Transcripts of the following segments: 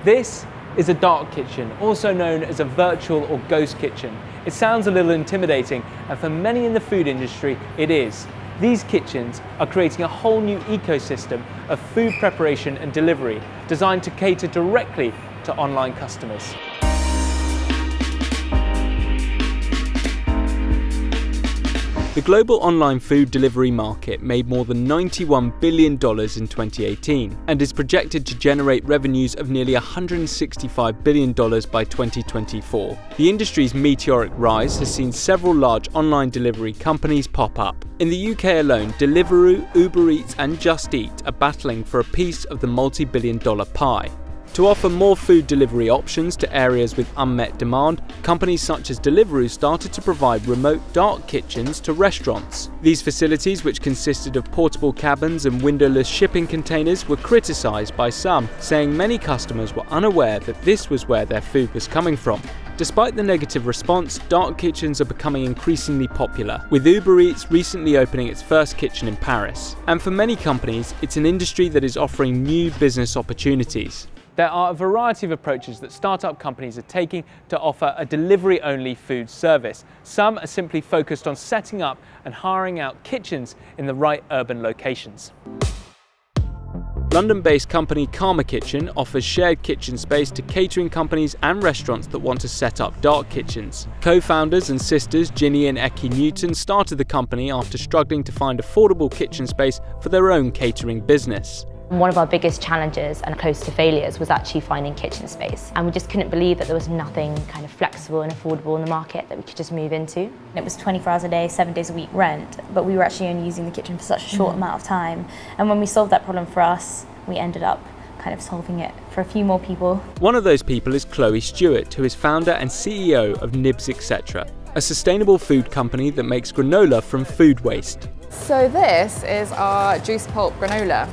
This is a dark kitchen, also known as a virtual or ghost kitchen. It sounds a little intimidating, and for many in the food industry, it is. These kitchens are creating a whole new ecosystem of food preparation and delivery, designed to cater directly to online customers. The global online food delivery market made more than $91 billion in 2018 and is projected to generate revenues of nearly $165 billion by 2024. The industry's meteoric rise has seen several large online delivery companies pop up. In the UK alone, Deliveroo, Uber Eats and Just Eat are battling for a piece of the multi-billion-dollar pie. To offer more food delivery options to areas with unmet demand, companies such as Deliveroo started to provide remote dark kitchens to restaurants. These facilities, which consisted of portable cabins and windowless shipping containers, were criticised by some, saying many customers were unaware that this was where their food was coming from. Despite the negative response, dark kitchens are becoming increasingly popular, with Uber Eats recently opening its first kitchen in Paris. And for many companies, it's an industry that is offering new business opportunities. There are a variety of approaches that startup companies are taking to offer a delivery-only food service. Some are simply focused on setting up and hiring out kitchens in the right urban locations. London-based company Karma Kitchen offers shared kitchen space to catering companies and restaurants that want to set up dark kitchens. Co-founders and sisters Gini and Eccie Newton started the company after struggling to find affordable kitchen space for their own catering business. One of our biggest challenges and close to failures was actually finding kitchen space. And we just couldn't believe that there was nothing kind of flexible and affordable in the market that we could just move into. It was 24 hours a day, 7 days a week rent, but we were actually only using the kitchen for such a short amount of time. And when we solved that problem for us, we ended up kind of solving it for a few more people. One of those people is Stewart, who is founder and CEO of Nibs, Etc., a sustainable food company that makes granola from food waste. So this is our juice pulp granola.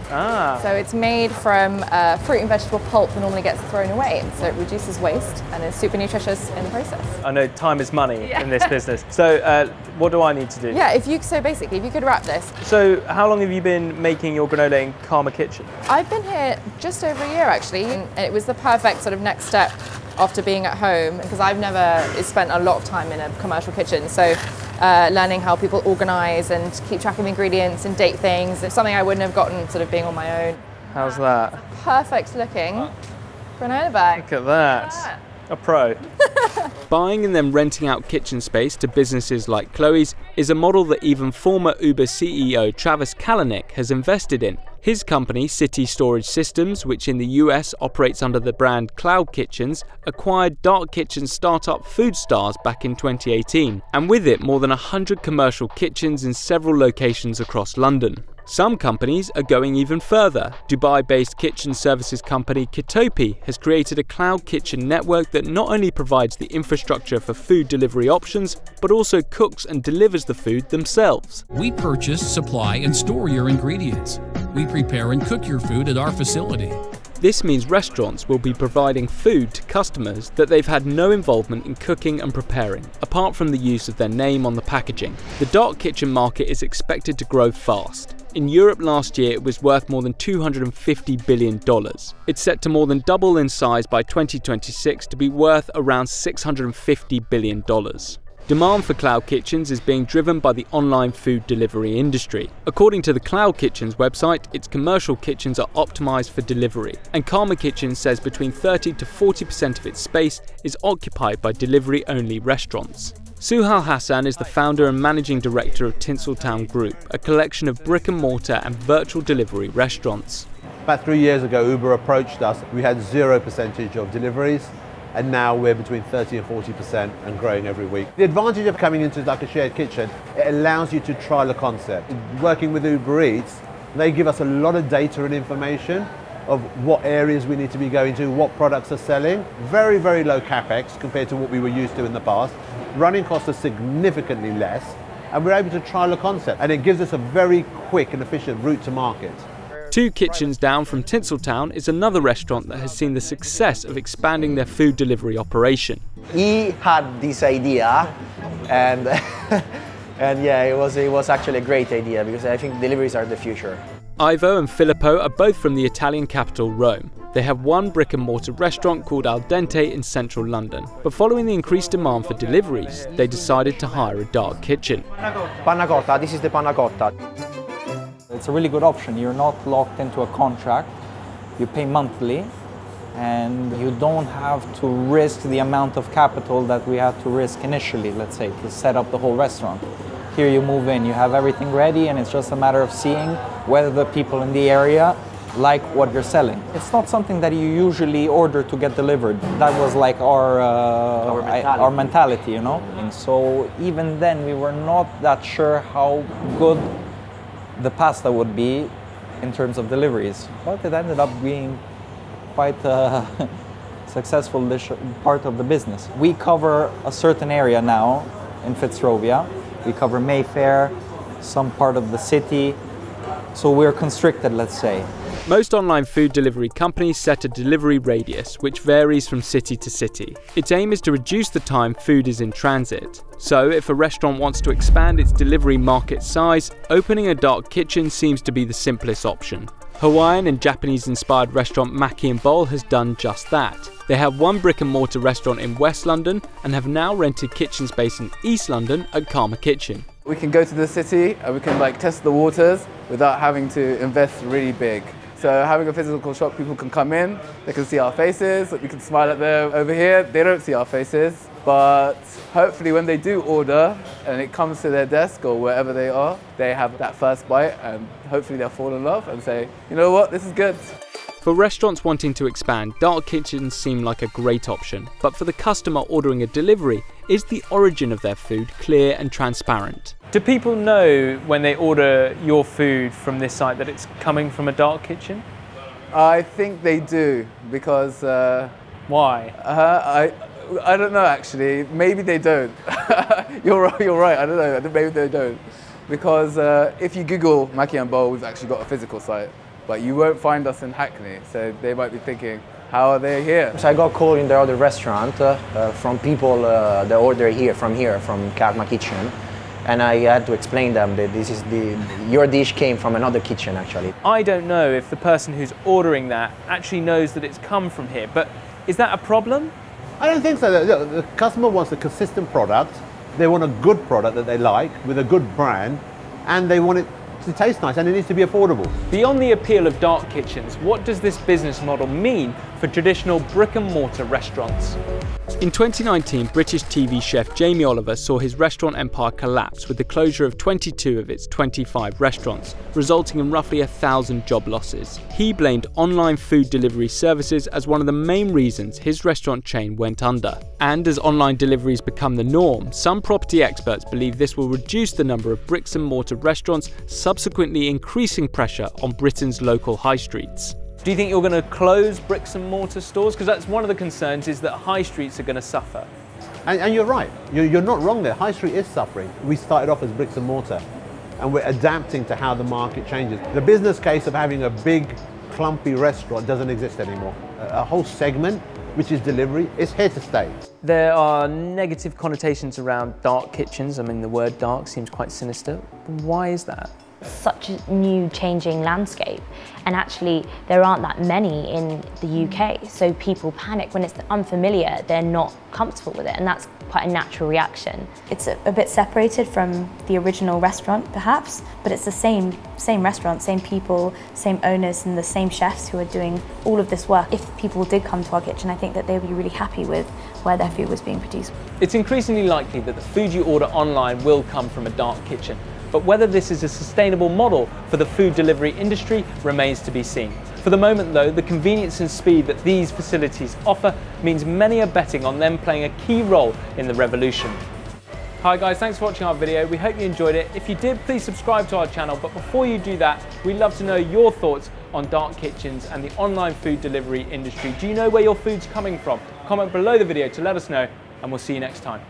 So it's made from fruit and vegetable pulp that normally gets thrown away. So it reduces waste and is super nutritious in the process. I know time is money in this business. So what do I need to do? Yeah, so basically, if you could wrap this. So how long have you been making your granola in Karma Kitchen? I've been here just over a year actually, and it was the perfect sort of next step after being at home, because I've never spent a lot of time in a commercial kitchen. So learning how people organise and keep track of ingredients and date things, it's something I wouldn't have gotten sort of being on my own. How's that? Perfect looking granola bag. Look at that. A pro. Buying and then renting out kitchen space to businesses like Chloe's is a model that even former Uber CEO Travis Kalanick has invested in. His company, City Storage Systems, which in the US operates under the brand Cloud Kitchens, acquired dark kitchen startup Food Stars back in 2018, and with it more than 100 commercial kitchens in several locations across London. Some companies are going even further. Dubai-based kitchen services company Kitopi has created a cloud kitchen network that not only provides the infrastructure for food delivery options, but also cooks and delivers the food themselves. We purchase, supply, and store your ingredients. We prepare and cook your food at our facility. This means restaurants will be providing food to customers that they've had no involvement in cooking and preparing, apart from the use of their name on the packaging. The dark kitchen market is expected to grow fast. In Europe last year, it was worth more than $250 billion. It's set to more than double in size by 2026 to be worth around $650 billion. Demand for cloud kitchens is being driven by the online food delivery industry. According to the Cloud Kitchens website, its commercial kitchens are optimized for delivery, and Karma Kitchen says between 30 to 40% of its space is occupied by delivery-only restaurants. Suhail Hasan is the founder and managing director of Tinseltown Group, a collection of brick-and-mortar and virtual delivery restaurants. About 3 years ago, Uber approached us. We had 0% of deliveries, and now we're between 30 and 40% and growing every week. The advantage of coming into like a shared kitchen, it allows you to trial a concept. Working with Uber Eats, they give us a lot of data and information of what areas we need to be going to, what products are selling. Very, very low capex compared to what we were used to in the past. Running costs are significantly less, and we're able to trial a concept, and it gives us a very quick and efficient route to market. 2 kitchens down from Tinseltown is another restaurant that has seen the success of expanding their food delivery operation. He had this idea, and yeah, it was actually a great idea, because I think deliveries are the future. Ivo and Filippo are both from the Italian capital, Rome. They have one brick-and-mortar restaurant called Dente in central London. But following the increased demand for deliveries, they decided to hire a dark kitchen. Panna cotta, this is the panna cotta. It's a really good option. You're not locked into a contract. You pay monthly, and you don't have to risk the amount of capital that we had to risk initially, let's say, to set up the whole restaurant. Here you move in, you have everything ready, and it's just a matter of seeing whether the people in the area like what you're selling. It's not something that you usually order to get delivered. That was like our mentality, you know? And so even then we were not that sure how good the pasta would be in terms of deliveries, but it ended up being quite a successful part of the business. We cover a certain area now in Fitzrovia. We cover Mayfair, some part of the city, so we're constricted, let's say. Most online food delivery companies set a delivery radius, which varies from city to city. Its aim is to reduce the time food is in transit. So if a restaurant wants to expand its delivery market size, opening a dark kitchen seems to be the simplest option. Hawaiian and Japanese-inspired restaurant Maki and Bowl has done just that. They have one brick-and-mortar restaurant in West London and have now rented kitchen space in East London at Karma Kitchen. We can go to the city and we can test the waters without having to invest really big. So having a physical shop, people can come in, they can see our faces, we can smile at them. Over here, they don't see our faces, but hopefully when they do order and it comes to their desk or wherever they are, they have that first bite and hopefully they'll fall in love and say, you know what, this is good. For restaurants wanting to expand, dark kitchens seem like a great option, but for the customer ordering a delivery, is the origin of their food clear and transparent? Do people know when they order your food from this site that it's coming from a dark kitchen? I think they do, because... Why? I don't know actually, maybe they don't. You're right, I don't know, maybe they don't. Because if you Google Maki and Bowl, we've actually got a physical site. But you won't find us in Hackney, so they might be thinking, how are they here? So I got called in the other restaurant from people that order from Karma Kitchen, and I had to explain them that this is your dish came from another kitchen actually. I don't know if the person who's ordering that actually knows that it's come from here, but is that a problem? I don't think so. The customer wants a consistent product, they want a good product that they like, with a good brand, and they want it to taste nice, and it needs to be affordable. Beyond the appeal of dark kitchens, what does this business model mean for traditional brick-and-mortar restaurants? In 2019, British TV chef Jamie Oliver saw his restaurant empire collapse with the closure of 22 of its 25 restaurants, resulting in roughly 1,000 job losses. He blamed online food delivery services as one of the main reasons his restaurant chain went under. And as online deliveries become the norm, some property experts believe this will reduce the number of bricks and mortar restaurants, subsequently increasing pressure on Britain's local high streets. Do you think you're going to close bricks and mortar stores? Because that's one of the concerns, is that high streets are going to suffer. And you're right, you're not wrong there. High street is suffering. We started off as bricks and mortar, and we're adapting to how the market changes. The business case of having a big, clumpy restaurant doesn't exist anymore. A whole segment, which is delivery, is here to stay. There are negative connotations around dark kitchens. I mean, the word dark seems quite sinister. Why is that? Such a new changing landscape, and actually there aren't that many in the UK, so people panic when it's unfamiliar. They're not comfortable with it, and that's quite a natural reaction. It's a bit separated from the original restaurant perhaps, but it's the same restaurant, same people, same owners, and the same chefs who are doing all of this work. If people did come to our kitchen, I think that they would be really happy with where their food was being produced. It's increasingly likely that the food you order online will come from a dark kitchen. But whether this is a sustainable model for the food delivery industry remains to be seen. For the moment though, the convenience and speed that these facilities offer means many are betting on them playing a key role in the revolution. Hi guys, thanks for watching our video. We hope you enjoyed it. If you did, please subscribe to our channel. But before you do that, we'd love to know your thoughts on dark kitchens and the online food delivery industry. Do you know where your food's coming from? Comment below the video to let us know, and we'll see you next time.